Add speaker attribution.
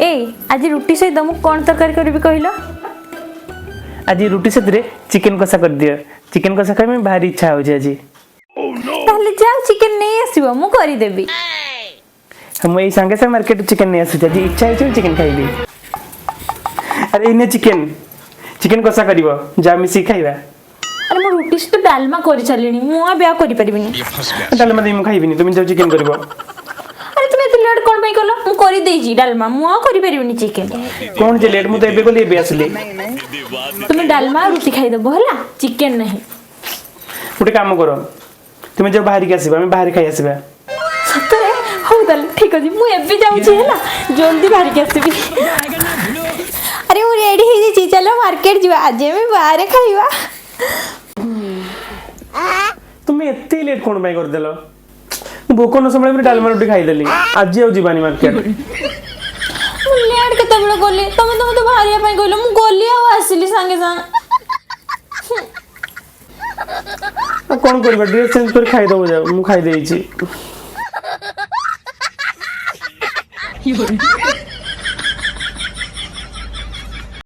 Speaker 1: ए आज रुटी सहित मु कौन तरकारी करबी कहलो?
Speaker 2: आज रुटी साथ चिकेन कषा कर दियो। चिकेन कषा खाई में भारी इच्छा हो आज।
Speaker 1: ताहले जाओ चिकेन नहीं आसीबो मु करी देबी।
Speaker 2: हम यही संगे से मार्केट चिकेन नहीं आसी आज इच्छा है चिकेन खाइबी। अरे इने चिकेन चिकेन कषा करबो जा मिसी खाइबा।
Speaker 1: अरे मु रुटी से तो डालमा करी चलेनी मु आ ब्या करी परिबिनी।
Speaker 2: डालमा दे मु खाइबिनी तुम जाओ चिकेन करबो।
Speaker 1: अरे तुम एते लेट कोन पई कलो मु करी देजी डालमा मु आ करी परिबिनी चिकेन।
Speaker 2: कोन जे लेट मु तो एबे कोली एबे आसली।
Speaker 1: तुम डालमा रुटी खाइ देबो हला चिकेन नहीं।
Speaker 2: गोटे काम करो तुम जो बाहर के आसीबा हम बाहर खाई आसीबा।
Speaker 1: सतरे हो ताले ठीक अछि मु एबे जाउची हला जल्दी बाहर के आसीबी। अरे मु रेडी हे जी चलो मार्केट जीवा आज में बाहर खाइबा।
Speaker 2: तुम एते लेट कोन बाय कर देलो? भोक न समय में डालमा रोटी खाई देली आज आउ जीवानी मार्केट।
Speaker 1: मु लेट के तबले गोली तुम तो बाहरिया पई कहलो मु गोली आ आसीली संगे संग।
Speaker 2: कौन करबा ड्रेस चेंज कर खाई दबो जा मु खाई देई छी।